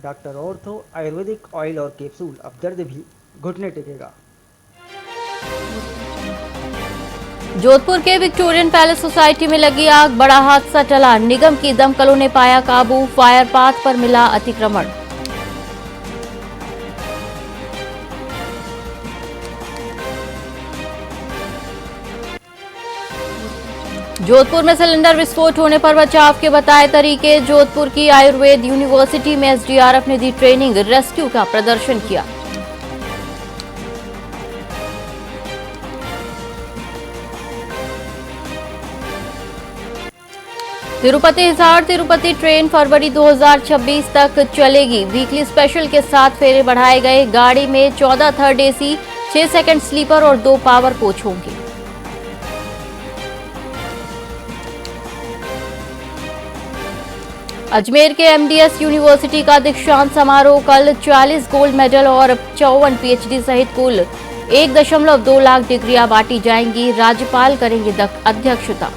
Doctor ortho Ayurvedic oil और capsule, अब दर्द भी घुटने टेकेगा। जोधपुर के विक्टोरियन पैलेस सोसाइटी में लगी आग, बड़ा हादसा टला। निगम की दमकलों ने पाया काबू, फायर पाथ पर मिला अतिक्रमण। जोधपुर में सिलेंडर विस्फोट होने पर बचाव के बताए तरीके। जोधपुर की आयुर्वेद यूनिवर्सिटी में एसडीआरएफ ने दी ट्रेनिंग, रेस्क्यू का प्रदर्शन किया। तिरुपति हिसार तिरुपति ट्रेन फरवरी 2026 तक चलेगी। वीकली स्पेशल के 7 फेरे बढ़ाए गए। गाड़ी में 14 थर्ड एसी, 6 सेकंड स्लीपर और 2 पावर कोच होंगे। अजमेर के एमडीएस यूनिवर्सिटी का दीक्षांत समारोह कल। 40 गोल्ड मेडल और 54 पीएचडी सहित कुल 1.2 लाख डिग्रियां बांटी जाएंगी। राज्यपाल करेंगे अध्यक्षता।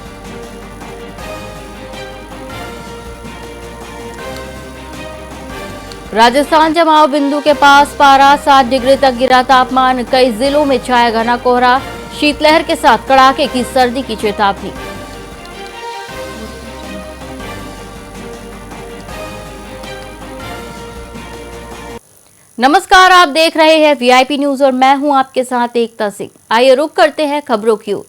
राजस्थान जमाव बिंदु के पास, पारा 7 डिग्री तक गिरा तापमान। कई जिलों में छाया घना कोहरा। शीतलहर के साथ कड़ाके की सर्दी की चेतावनी। नमस्कार, आप देख रहे हैं वीआईपी न्यूज और मैं हूं आपके साथ एकता सिंह। आइए रुक करते हैं खबरों की ओर।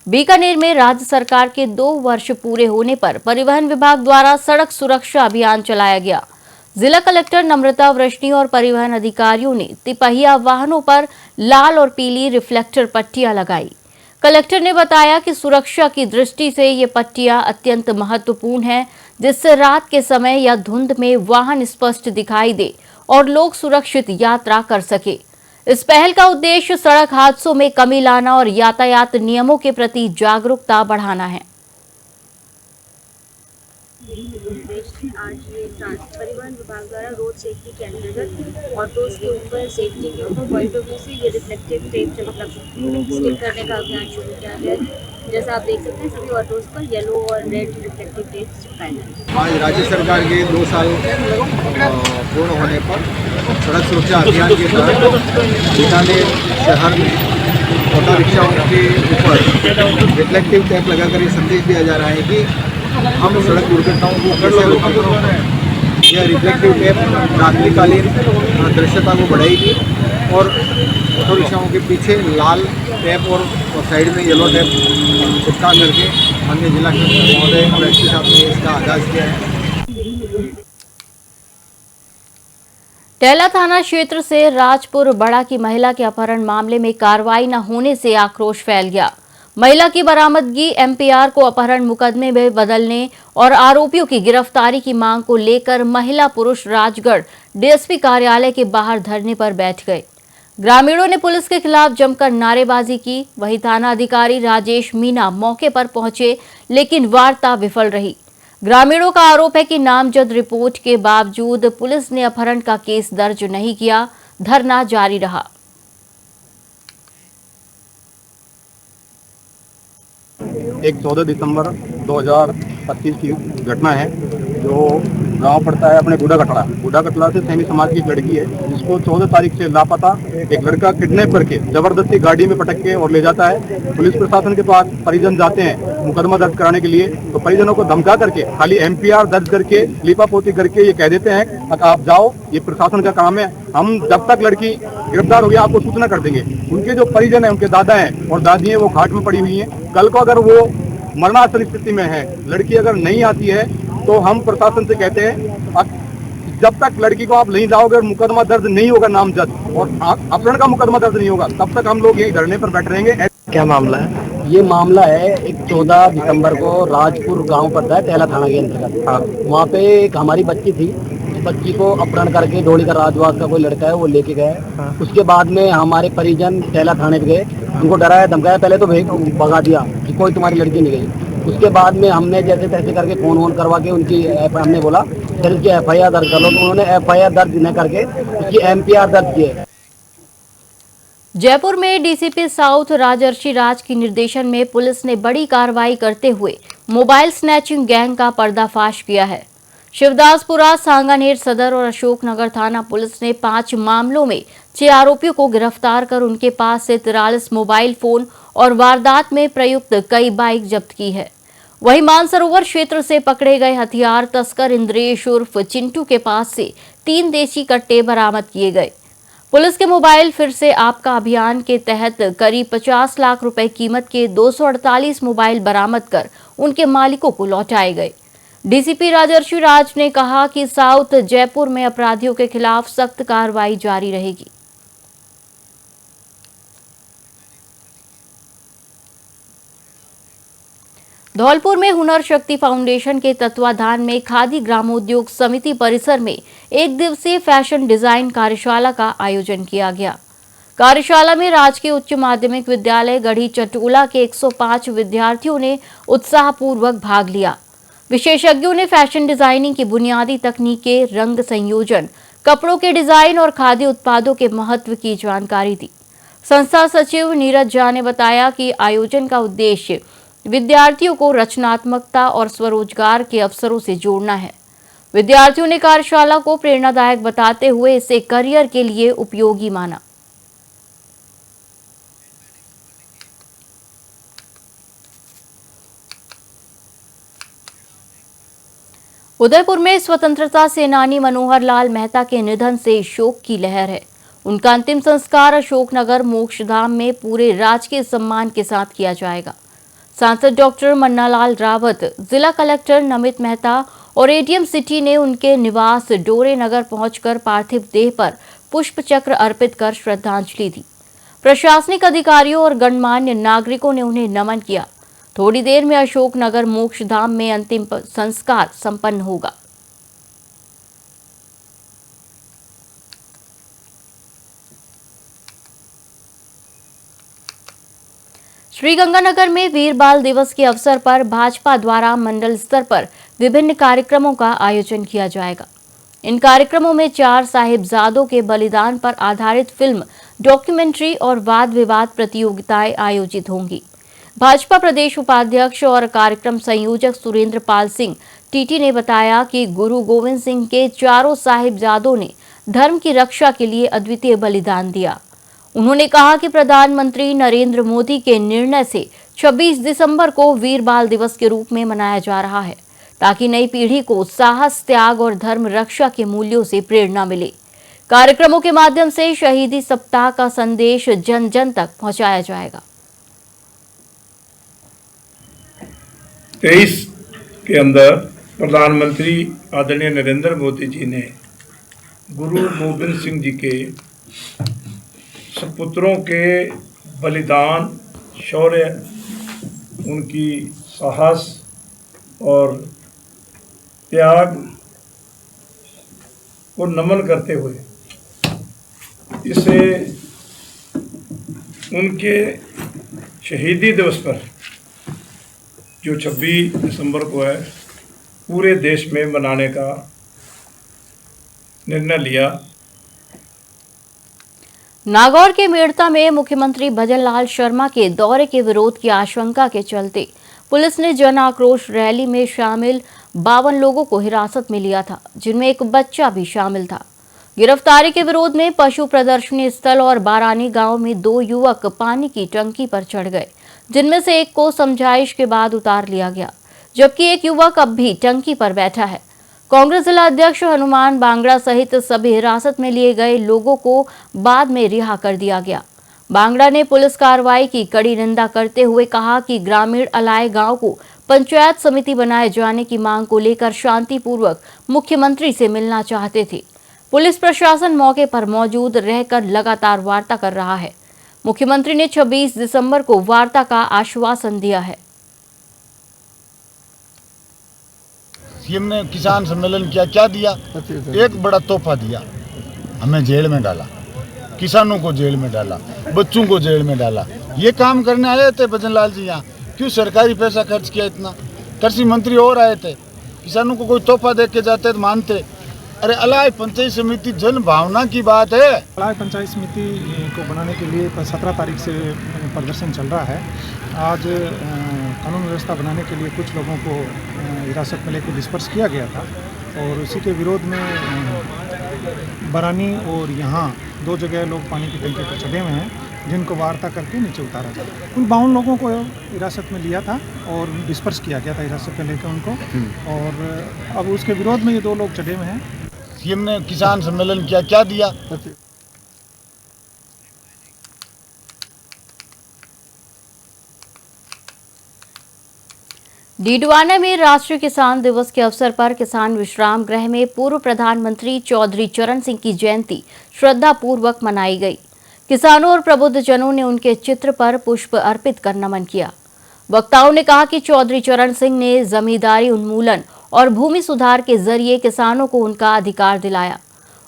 बीकानेर में राज्य सरकार के 2 वर्ष पूरे होने पर परिवहन विभाग द्वारा सड़क सुरक्षा अभियान चलाया गया। जिला कलेक्टर नम्रता वृष्णि और परिवहन अधिकारियों ने तिपहिया वाहनों पर लाल और पीली रिफ्लेक्टर पट्टियां लगाई। कलेक्टर ने बताया कि सुरक्षा की दृष्टि से ये पट्टियां अत्यंत महत्वपूर्ण हैं, जिससे रात के समय या धुंध में वाहन स्पष्ट दिखाई दे और लोग सुरक्षित यात्रा कर सके। इस पहल का उद्देश्य सड़क हादसों में कमी लाना और यातायात नियमों के प्रति जागरूकता बढ़ाना है। आज ये परिवहन विभाग द्वारा रोड सेफ्टी के अंतर्गत ऑटोज के ऊपर सेफ्टी के ऊपर व्हाइट ऑटो से ये रिफ्लेक्टिव टेप मतलब स्टिक करने का अभियान शुरू किया गया है। जैसा आप देख सकते हैं सभी ऑटोज पर येलो और रेड रिफ्लेक्टिव टेप चिपकाए गए। आज राज्य सरकार के 2 साल पूर्ण होने पर सड़क सुरक्षा अभियान के तहत बीकानेर शहर में ऑटो रिक्शाओं के ऊपर रिफ्लेक्टिव टेप लगाकर ये संदेश दिया जा रहा है कि हम सड़क दुर्घटनाओं को कैसे रोकें। यह रिफ्लेक्टिव टेप रात्रिकालीन दृश्यता को बढ़ाएगी और ऑटो रिक्शाओं के पीछे लाल टेप और साइड में येलो टेप चिपका करके अन्य जिला कलेक्टर महोदय और एसपी साहब ने इसका आगाज किया है। टेला थाना क्षेत्र से राजपुर बड़ा की महिला के अपहरण मामले में कार्रवाई न होने से आक्रोश फैल गया। महिला की बरामदगी एमपीआर को अपहरण मुकदमे में बदलने और आरोपियों की गिरफ्तारी की मांग को लेकर महिला पुरुष राजगढ़ डीएसपी कार्यालय के बाहर धरने पर बैठ गए। ग्रामीणों ने पुलिस के खिलाफ जमकर नारेबाजी की। वहीं थाना अधिकारी राजेश मीना मौके पर पहुंचे, लेकिन वार्ता विफल रही। ग्रामीणों का आरोप है कि नामजद रिपोर्ट के बावजूद पुलिस ने अपहरण का केस दर्ज नहीं किया। धरना जारी रहा। एक 14 दिसंबर 2025 की घटना है जो गांव पड़ता है अपने बूढ़ा कटला से सैनी समाज की एक लड़की है जिसको 14 तारीख से लापता एक लड़का किडनैप करके जबरदस्ती गाड़ी में पटक के और ले जाता है। पुलिस प्रशासन के पास परिजन जाते हैं मुकदमा दर्ज कराने के लिए, तो परिजनों को धमका करके खाली एमपीआर दर्ज करके लीपापोती करके ये कह देते हैं आप जाओ, ये प्रशासन का काम है, हम जब तक लड़की गिरफ्तार हो गया आपको सूचना कर देंगे। उनके जो परिजन है, उनके दादा हैं और दादी हैं, वो घाट में पड़ी हुई हैं। कल को अगर वो मरणासन स्थिति में है, लड़की अगर नहीं आती है, तो हम प्रशासन से कहते हैं जब तक लड़की को आप नहीं जाओगे और मुकदमा दर्ज नहीं होगा नामजद और अपहरण का मुकदमा दर्ज नहीं होगा, तब तक हम लोग यही धरने पर बैठ रहेंगे। क्या मामला है? ये मामला है एक 14 दिसंबर को राजपुर गांव पड़ता है टेला थाना के अंतर्गत। हाँ। वहाँ पे एक हमारी बच्ची थी, उस बच्ची को अपहरण करके डोली का राजवास का कोई लड़का है वो लेके गए। हाँ। उसके बाद में हमारे परिजन टेला थाने पे गए, उनको डराया धमकाया, पहले तो भगा दिया कि कोई तुम्हारी लड़की नहीं गई। उसके बाद में हमने जैसे तैसे करके फोन वोन करवा के उनकी हमने बोला फिर उसकी एफआईआर दर्ज कर लो, तो उन्होंने एफआईआर दर्ज न करके उसकी एमपीआर दर्ज किए। जयपुर में डीसीपी साउथ राजर्षि राज के निर्देशन में पुलिस ने बड़ी कार्रवाई करते हुए मोबाइल स्नैचिंग गैंग का पर्दाफाश किया है। शिवदासपुरा, सांगानेर सदर और अशोकनगर थाना पुलिस ने 5 मामलों में 6 आरोपियों को गिरफ्तार कर उनके पास से 43 मोबाइल फोन और वारदात में प्रयुक्त कई बाइक जब्त की है। वहीं मानसरोवर क्षेत्र से पकड़े गए हथियार तस्कर इंद्रेश उर्फ चिंटू के पास से 3 देशी कट्टे बरामद किए गए। पुलिस के मोबाइल फिर से आपका अभियान के तहत करीब 50 लाख रुपए कीमत के 248 मोबाइल बरामद कर उनके मालिकों को लौटाए गए। डीसीपी राजर्षि राज ने कहा कि साउथ जयपुर में अपराधियों के खिलाफ सख्त कार्रवाई जारी रहेगी। धौलपुर में हुनर शक्ति फाउंडेशन के तत्वाधान में खादी ग्रामोद्योग समिति परिसर में 1 दिवसीय फैशन डिजाइन कार्यशाला का आयोजन किया गया। कार्यशाला में राजकीय उच्च माध्यमिक विद्यालय गढ़ी चटोला के 105 विद्यार्थियों ने उत्साहपूर्वक भाग लिया। विशेषज्ञों ने फैशन डिजाइनिंग की बुनियादी तकनीकें, रंग संयोजन, कपड़ों के डिजाइन और खाद्य उत्पादों के महत्व की जानकारी दी। संस्था सचिव नीरज झा ने बताया कि आयोजन का उद्देश्य विद्यार्थियों को रचनात्मकता और स्वरोजगार के अवसरों से जोड़ना है। विद्यार्थियों ने कार्यशाला को प्रेरणादायक बताते हुए इसे करियर के लिए उपयोगी माना। उदयपुर में स्वतंत्रता सेनानी मनोहर लाल मेहता के निधन से शोक की लहर है। उनका अंतिम संस्कार अशोकनगर मोक्षधाम में पूरे राजकीय सम्मान के साथ किया जाएगा। सांसद डॉक्टर मन्नालाल रावत, जिला कलेक्टर नमित मेहता और एडीएम सिटी ने उनके निवास डोरे नगर पहुंचकर पार्थिव देह पर पुष्प चक्र अर्पित कर श्रद्धांजलि दी। प्रशासनिक अधिकारियों और गणमान्य नागरिकों ने उन्हें नमन किया। थोड़ी देर में अशोकनगर मोक्षधाम में अंतिम संस्कार संपन्न होगा। श्रीगंगानगर में वीर बाल दिवस के अवसर पर भाजपा द्वारा मंडल स्तर पर विभिन्न कार्यक्रमों का आयोजन किया जाएगा। इन कार्यक्रमों में 4 साहिबजादों के बलिदान पर आधारित फिल्म, डॉक्यूमेंट्री और वाद विवाद प्रतियोगिताएं आयोजित होंगी। भाजपा प्रदेश उपाध्यक्ष और कार्यक्रम संयोजक सुरेंद्र पाल सिंह टीटी ने बताया कि गुरु गोविंद सिंह के 4 साहिबजादों ने धर्म की रक्षा के लिए अद्वितीय बलिदान दिया। उन्होंने कहा कि प्रधानमंत्री नरेंद्र मोदी के निर्णय से 26 दिसंबर को वीर बाल दिवस के रूप में मनाया जा रहा है, ताकि नई पीढ़ी को साहस, त्याग और धर्म रक्षा के मूल्यों से प्रेरणा मिले। कार्यक्रमों के माध्यम से शहीदी सप्ताह का संदेश जन जन तक पहुंचाया जाएगा। 23 के अंदर प्रधानमंत्री आदरणीय नरेंद्र मोदी जी ने गुरु गोविंद सिंह जी के सपुत्रों के बलिदान, शौर्य, उनकी साहस और त्याग को नमन करते हुए इसे उनके शहीदी दिवस पर जो 26 दिसंबर को है, पूरे देश में मनाने का निर्णय लिया। नागौर के मेड़ता में मुख्यमंत्री भजनलाल शर्मा के दौरे के विरोध की आशंका के चलते पुलिस ने जन आक्रोश रैली में शामिल 52 लोगों को हिरासत में लिया था, जिनमें एक बच्चा भी शामिल था। गिरफ्तारी के विरोध में पशु प्रदर्शनी स्थल और बारानी गांव में 2 युवक पानी की टंकी पर चढ़ गए, जिनमें से एक को समझाइश के बाद उतार लिया गया, जबकि एक युवक अब भी टंकी पर बैठा है। कांग्रेस जिला अध्यक्ष हनुमान बांगड़ा सहित सभी हिरासत में लिए गए लोगों को बाद में रिहा कर दिया गया। बांगड़ा ने पुलिस कार्रवाई की कड़ी निंदा करते हुए कहा कि ग्रामीण अलाय गांव को पंचायत समिति बनाए जाने की मांग को लेकर शांतिपूर्वक मुख्यमंत्री से मिलना चाहते थे। पुलिस प्रशासन मौके पर मौजूद रहकर लगातार वार्ता कर रहा है। मुख्यमंत्री ने 26 दिसंबर को वार्ता का आश्वासन दिया है। सीएम ने किसान सम्मेलन किया, क्या दिया? एक बड़ा तोहफा दिया, हमें जेल में डाला, किसानों को जेल में डाला, बच्चों को जेल में डाला। ये काम करने आए थे भजनलाल जी यहाँ? क्यों सरकारी पैसा खर्च किया इतना? कृषि मंत्री और आए थे, किसानों को कोई तोहफा दे के जाते तो मानते। अरे अलाय पंचायत समिति जन भावना की बात है। अलाय पंचायत समिति को बनाने के लिए 17 तारीख से प्रदर्शन चल रहा है। आज कानून व्यवस्था बनाने के लिए कुछ लोगों को हिरासत में लेकर डिस्पर्स किया गया था। और उसी के विरोध में बरानी और यहाँ 2 जगह लोग पानी की टंकी पर चढ़े हुए हैं, जिनको वार्ता करके नीचे उतारा जाए। उन 52 लोगों को हिरासत में लिया था और डिस्पर्स किया गया था हिरासत में लेकर उनको, और अब उसके विरोध में ये 2 लोग चढ़े हुए हैं। सीएम ने किसान सम्मेलन किया, क्या दिया? डीडवाना में राष्ट्रीय किसान दिवस के अवसर पर किसान विश्राम गृह में पूर्व प्रधानमंत्री चौधरी चरण सिंह की जयंती श्रद्धापूर्वक मनाई गई। किसानों और प्रबुद्धजनों ने उनके चित्र पर पुष्प अर्पित कर नमन किया। वक्ताओं ने कहा कि चौधरी चरण सिंह ने जमींदारी उन्मूलन और भूमि सुधार के जरिए किसानों को उनका अधिकार दिलाया।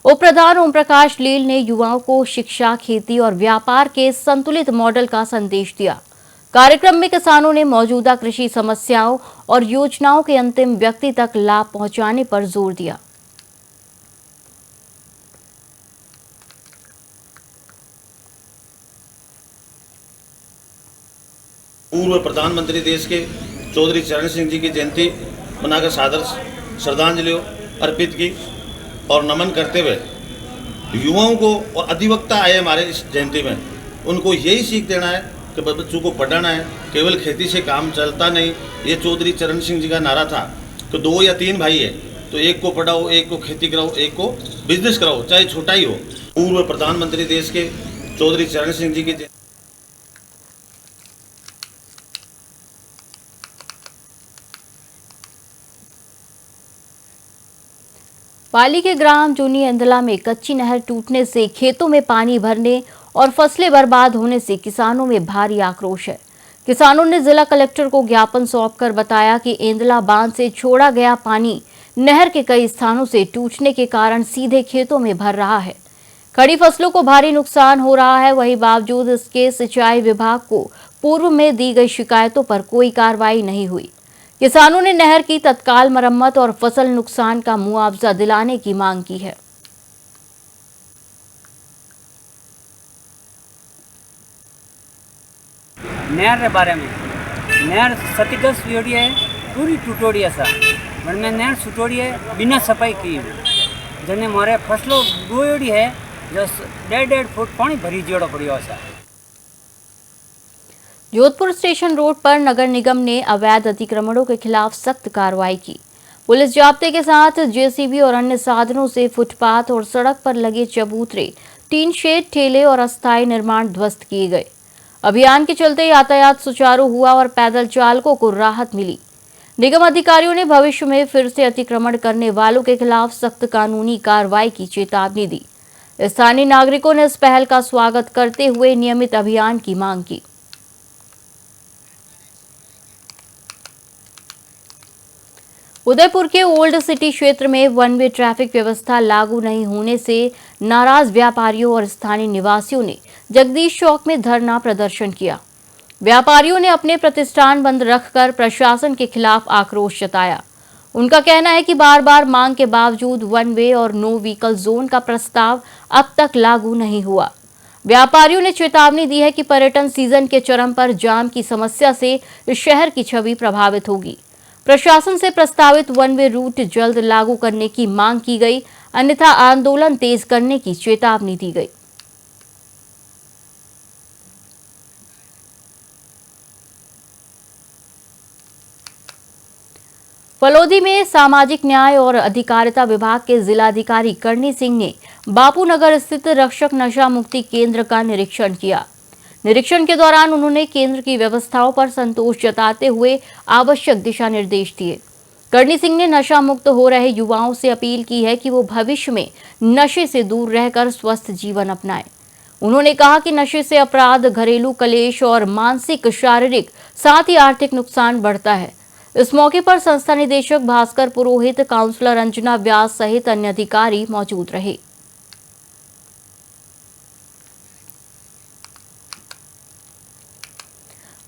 उप प्रधान ओम प्रकाश लील ने युवाओं को शिक्षा, खेती और व्यापार के संतुलित मॉडल का संदेश दिया। कार्यक्रम में किसानों ने मौजूदा कृषि समस्याओं और योजनाओं के अंतिम व्यक्ति तक लाभ पहुंचाने पर जोर दिया। पूर्व प्रधानमंत्री देश के चौधरी चरण सिंह जी की जयंती मनाकर सादर श्रद्धांजलि अर्पित की और नमन करते हुए युवाओं को, और अधिवक्ता आए हमारे इस जयंती में, उनको यही सीख देना है कि बच्चों को पढ़ाना है। केवल खेती से काम चलता नहीं। ये चौधरी चरण सिंह जी का नारा था कि 2 या 3 भाई है तो एक को पढ़ाओ, एक को खेती कराओ, एक को बिजनेस कराओ, चाहे छोटा ही हो। पूर्व प्रधानमंत्री देश के चौधरी चरण सिंह जी की पाली के ग्राम जूनी अंदला में कच्ची नहर टूटने से खेतों में पानी भरने और फसलें बर्बाद होने से किसानों में भारी आक्रोश है। किसानों ने जिला कलेक्टर को ज्ञापन सौंपकर बताया कि एंदला बांध से छोड़ा गया पानी नहर के कई स्थानों से टूटने के कारण सीधे खेतों में भर रहा है। खड़ी फसलों को भारी नुकसान हो रहा है। वहीं बावजूद इसके सिंचाई विभाग को पूर्व में दी गई शिकायतों पर कोई कार्रवाई नहीं हुई। किसानों ने नहर की तत्काल मरम्मत और फसल नुकसान का मुआवजा दिलाने की मांग की है। नहर के बारे में नहर क्षतिग्रस्त हुई है, पूरी टूटोड़ी है सा में नहर सुटोड़ी है बिना सफाई की। जने मारे फसलों डोड़ी है जो 1.5 फुट पानी भरी जोड़ो पड़ियो सा। जोधपुर स्टेशन रोड पर नगर निगम ने अवैध अतिक्रमणों के खिलाफ सख्त कार्रवाई की। पुलिस जाब्ते के साथ जेसीबी और अन्य साधनों से फुटपाथ और सड़क पर लगे चबूतरे, टीन शेड, ठेले और अस्थायी निर्माण ध्वस्त किए गए। अभियान के चलते यातायात सुचारू हुआ और पैदल चालकों को राहत मिली। निगम अधिकारियों ने भविष्य में फिर से अतिक्रमण करने वालों के खिलाफ सख्त कानूनी कार्रवाई की चेतावनी दी। स्थानीय नागरिकों ने इस पहल का स्वागत करते हुए नियमित अभियान की मांग की। उदयपुर के ओल्ड सिटी क्षेत्र में वन वे ट्रैफिक व्यवस्था लागू नहीं होने से नाराज व्यापारियों और स्थानीय निवासियों ने जगदीश चौक में धरना प्रदर्शन किया। व्यापारियों ने अपने प्रतिष्ठान बंद रखकर प्रशासन के खिलाफ आक्रोश जताया। उनका कहना है कि बार बार मांग के बावजूद वन वे और नो व्हीकल जोन का प्रस्ताव अब तक लागू नहीं हुआ। व्यापारियों ने चेतावनी दी है कि पर्यटन सीजन के चरम पर जाम की समस्या से इस शहर की छवि प्रभावित होगी। प्रशासन से प्रस्तावित वन वे रूट जल्द लागू करने की मांग की गई, अन्यथा आंदोलन तेज करने की चेतावनी दी गई। फलोदी में सामाजिक न्याय और अधिकारिता विभाग के जिलाधिकारी करणी सिंह ने बापू नगर स्थित रक्षक नशा मुक्ति केंद्र का निरीक्षण किया। निरीक्षण के दौरान उन्होंने केंद्र की व्यवस्थाओं पर संतोष जताते हुए आवश्यक दिशा निर्देश दिए। करणी सिंह ने नशा मुक्त हो रहे युवाओं से अपील की है कि वो भविष्य में नशे से दूर रहकर स्वस्थ जीवन अपनाएं। उन्होंने कहा कि नशे से अपराध, घरेलू कलेश और मानसिक, शारीरिक साथ ही आर्थिक नुकसान बढ़ता है। इस मौके पर संस्था निदेशक भास्कर पुरोहित, काउंसलर अंजना व्यास सहित अन्य अधिकारी मौजूद रहे।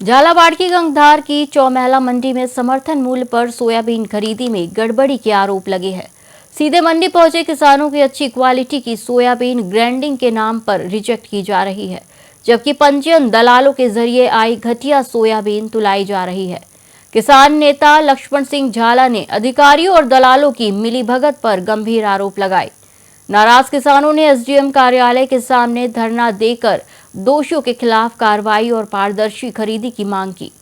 झालावाड़ की गंगधार की चौमहला मंडी में समर्थन मूल्य पर सोयाबीन खरीदी में गड़बड़ी के आरोप लगे हैं। सीधे मंडी पहुंचे किसानों की अच्छी क्वालिटी की सोयाबीन ग्राइंडिंग के नाम पर रिजेक्ट की जा रही है, जबकि पंजीयन दलालों के जरिए आई घटिया सोयाबीन तुलाई जा रही है। किसान नेता लक्ष्मण सिंह झाला ने अधिकारियों और दलालों की मिलीभगत पर गंभीर आरोप लगाए। नाराज किसानों ने एसडीएम कार्यालय के सामने धरना देकर दोषियों के खिलाफ कार्रवाई और पारदर्शी खरीदी की मांग की।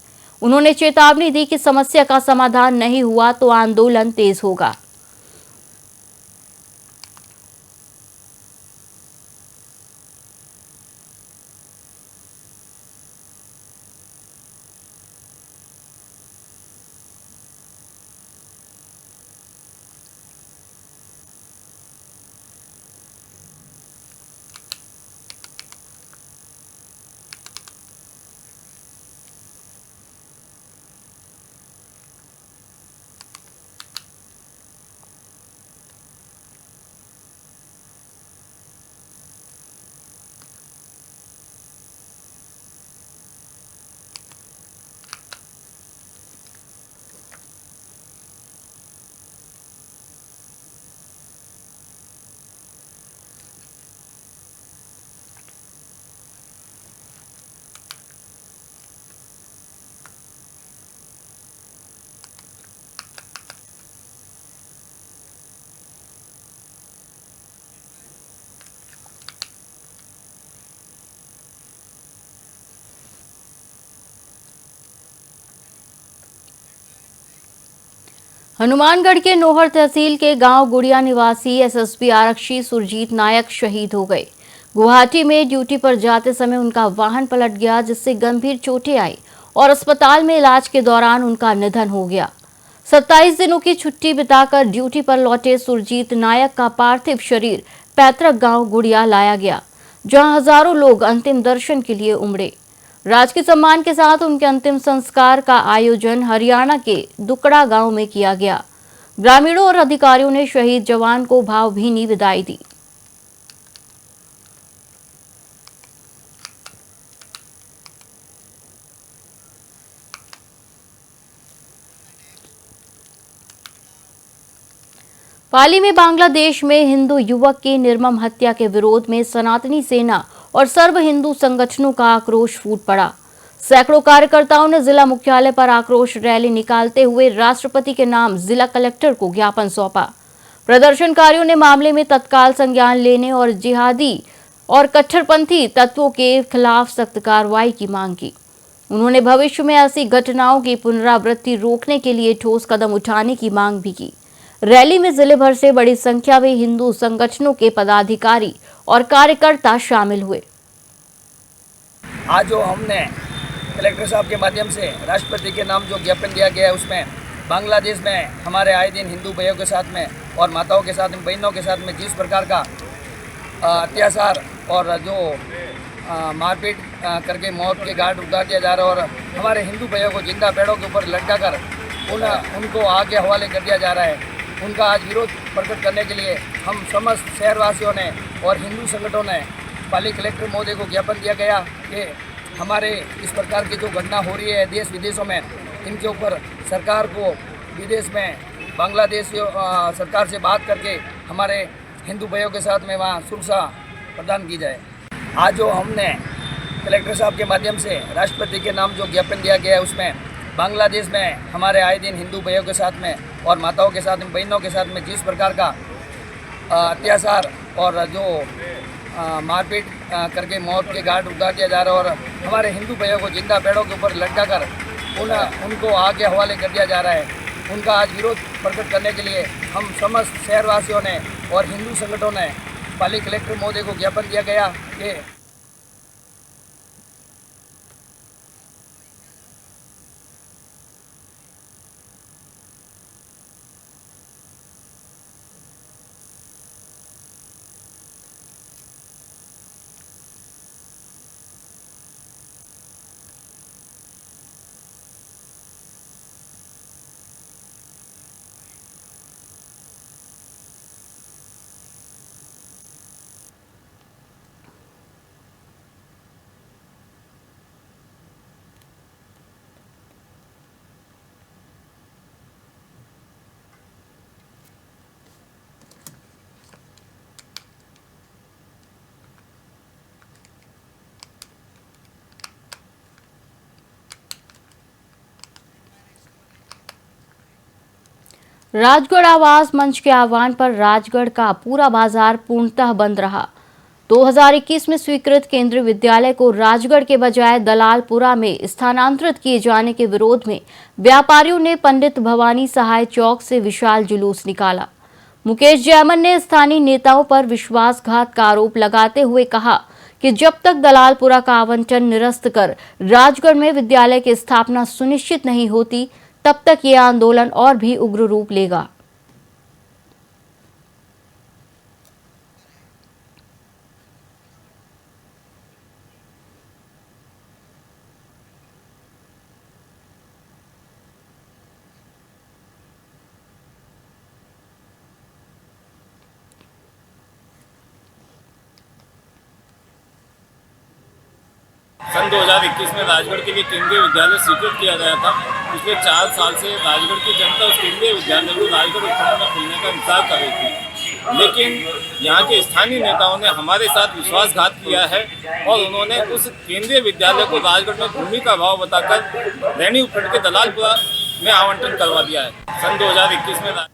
उन्होंने चेतावनी दी कि समस्या का समाधान नहीं हुआ तो आंदोलन तेज होगा। हनुमानगढ़ के नोहर तहसील के गांव गुड़िया निवासी एसएसबी आरक्षी सुरजीत नायक शहीद हो गए। गुवाहाटी में ड्यूटी पर जाते समय उनका वाहन पलट गया, जिससे गंभीर चोटें आई और अस्पताल में इलाज के दौरान उनका निधन हो गया। 27 दिनों की छुट्टी बिताकर ड्यूटी पर लौटे सुरजीत नायक का पार्थिव शरीर पैतृक गांव गुड़िया लाया गया, जहां हजारों लोग अंतिम दर्शन के लिए उमड़े। राजकीय सम्मान के साथ उनके अंतिम संस्कार का आयोजन हरियाणा के दुकड़ा गांव में किया गया। ग्रामीणों और अधिकारियों ने शहीद जवान को भावभीनी विदाई दी। पाली में बांग्लादेश में हिंदू युवक की निर्मम हत्या के विरोध में सनातनी सेना और सर्व हिंदू संगठनों का आक्रोश फूट पड़ा। सैकड़ों कार्यकर्ताओं ने जिला मुख्यालय पर आक्रोश रैली निकालते हुए राष्ट्रपति के नाम जिला कलेक्टर को ज्ञापन सौंपा। प्रदर्शनकारियों ने मामले में तत्काल संज्ञान लेने और जिहादी और कट्टरपंथी तत्वों के खिलाफ सख्त कार्रवाई की मांग की। उन्होंने भविष्य में ऐसी घटनाओं की पुनरावृत्ति रोकने के लिए ठोस कदम उठाने की मांग भी की। रैली में जिले भर से बड़ी संख्या में हिंदू संगठनों के पदाधिकारी और कार्यकर्ता शामिल हुए। आज जो हमने कलेक्टर साहब के माध्यम से राष्ट्रपति के नाम जो ज्ञापन दिया गया है, उसमें बांग्लादेश में हमारे आए दिन हिंदू भाइयों के साथ में और माताओं के साथ में, बहनों के साथ में जिस प्रकार का अत्याचार और जो मारपीट करके मौत के घाट उतार दिया जा रहा है और हमारे हिंदू भाइयों को जिंदा पेड़ों के ऊपर लटका कर उनको आग के हवाले कर दिया जा रहा है, उनका आज विरोध प्रकट करने के लिए हम समस्त शहरवासियों ने और हिंदू संगठनों ने पाली कलेक्टर महोदय को ज्ञापन दिया गया कि हमारे इस प्रकार की जो घटना हो रही है देश विदेशों में, इनके ऊपर सरकार को विदेश में बांग्लादेश सरकार से बात करके हमारे हिंदू भाइयों के साथ में वहाँ सुरक्षा प्रदान की जाए। आज जो हमने कलेक्टर साहब के माध्यम से राष्ट्रपति के नाम जो ज्ञापन दिया गया है, उसमें बांग्लादेश में हमारे आए दिन हिंदू भाइयों के साथ में और माताओं के साथ में, बहनों के साथ में जिस प्रकार का अत्याचार और जो मारपीट करके मौत के घाट उतार दिया जा रहा है और हमारे हिंदू भाइयों को जिंदा पेड़ों के ऊपर लटका कर उनको आग के हवाले कर दिया जा रहा है, उनका आज विरोध प्रकट करने के लिए हम समस्त शहरवासियों ने और हिंदू संगठनों ने पाली कलेक्टर महोदय को ज्ञापन दिया गया कि राजगढ़ आवास मंच के आह्वान पर राजगढ़ का पूरा बाजार पूर्णतः बंद रहा। 2021 में स्वीकृत केंद्रीय विद्यालय को राजगढ़ के बजाय दलालपुरा में स्थानांतरित किए जाने के विरोध में व्यापारियों ने पंडित भवानी सहाय चौक से विशाल जुलूस निकाला। मुकेश जैमन ने स्थानीय नेताओं पर विश्वासघात का आरोप लगाते हुए कहा कि जब तक दलालपुरा का आवंटन निरस्त कर राजगढ़ में विद्यालय की स्थापना सुनिश्चित नहीं होती, तब तक ये आंदोलन और भी उग्र रूप लेगा। सन 2021 में राजगढ़ के लिए केंद्रीय विद्यालय स्वीकृत किया गया था। पिछले 4 साल से राजगढ़ की जनता उस केंद्रीय विद्यालय को राजगढ़ उपखंड में खुलने का इंतजार कर रही थी, लेकिन यहाँ के स्थानीय नेताओं ने हमारे साथ विश्वासघात किया है और उन्होंने उस केंद्रीय विद्यालय को राजगढ़ में भूमि का भाव बताकर रैनी उपखंड के दलालपुरा में आवंटन करवा दिया है। सन 2021 में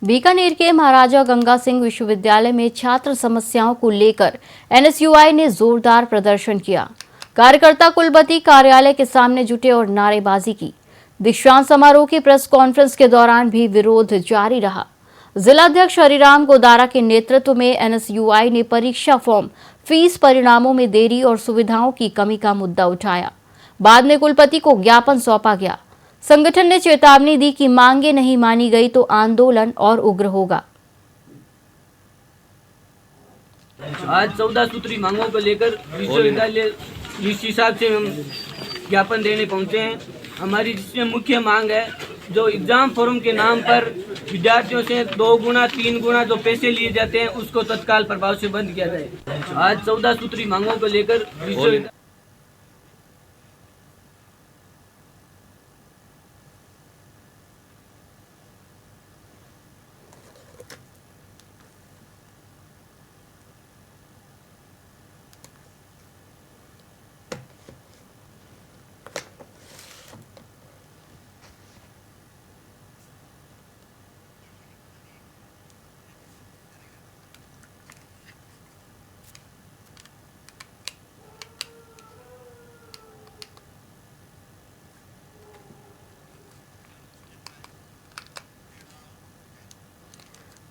बीकानेर के महाराजा गंगा सिंह विश्वविद्यालय में छात्र समस्याओं को लेकर एनएसयूआई ने जोरदार प्रदर्शन किया। कार्यकर्ता कुलपति कार्यालय के सामने जुटे और नारेबाजी की। दीक्षांत समारोह की प्रेस कॉन्फ्रेंस के दौरान भी विरोध जारी रहा। जिलाध्यक्ष हरिराम गोदारा के नेतृत्व में एनएसयूआई ने परीक्षा फॉर्म, फीस परिणामों में देरी और सुविधाओं की कमी का मुद्दा उठाया। बाद में कुलपति को ज्ञापन सौंपा गया। संगठन ने चेतावनी दी कि मांगे नहीं मानी गई तो आंदोलन और उग्र होगा। आज 14 सूत्री मांगों को लेकर विश्वविद्यालय इस हिसाब से हम ज्ञापन देने पहुंचे हैं। हमारी जिसमें मुख्य मांग है, जो एग्जाम फॉर्म के नाम पर विद्यार्थियों से 2 गुना 3 गुना जो पैसे लिए जाते हैं उसको तत्काल प्रभाव से बंद किया जाए। आज 14 सूत्री मांगों को लेकर विश्वविद्यालय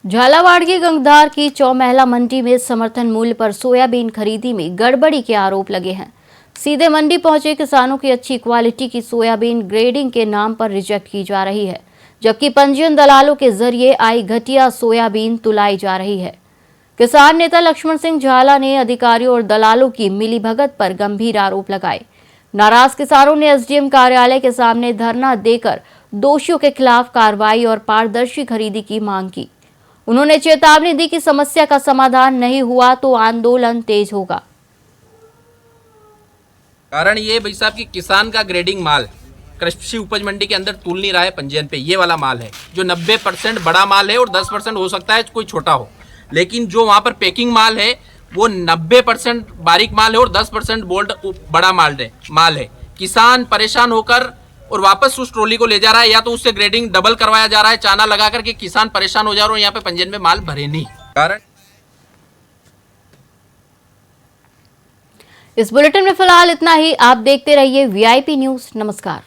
झालावाड़ की गंगधार की चौमहला मंडी में समर्थन मूल्य पर सोयाबीन खरीदी में गड़बड़ी के आरोप लगे हैं। सीधे मंडी पहुंचे किसानों की अच्छी क्वालिटी की सोयाबीन ग्रेडिंग के नाम पर रिजेक्ट की जा रही है, जबकि पंजीयन दलालों के जरिए आई घटिया सोयाबीन तुलाई जा रही है। किसान नेता लक्ष्मण सिंह झाला ने अधिकारियों और दलालों की मिलीभगत पर गंभीर आरोप लगाए। नाराज किसानों ने एसडीएम कार्यालय के सामने धरना देकर दोषियों के खिलाफ कार्रवाई और पारदर्शी खरीदी की मांग की। उन्होंने चेतावनी दी कि समस्या का समाधान नहीं हुआ तो आंदोलन तेज होगा। कारण ये भाई साहब कि किसान का ग्रेडिंग माल कृषि उपज मंडी के अंदर तुल नहीं रहा है पंजीयन पे। ये वाला माल है जो 90% बड़ा माल है और 10% हो सकता है कोई छोटा हो, लेकिन जो वहाँ पर पैकिंग माल है वो 90% बारीक माल है और 10% बोल्ड बड़ा माल है। किसान परेशान होकर और वापस उस ट्रॉली को ले जा रहा है, या तो उससे ग्रेडिंग डबल करवाया जा रहा है चाना लगा करके। किसान परेशान हो जा रहा है और यहाँ पे पंजीयन में माल भरे नहीं। कारण इस बुलेटिन में फिलहाल इतना ही। आप देखते रहिए वीआईपी न्यूज। नमस्कार।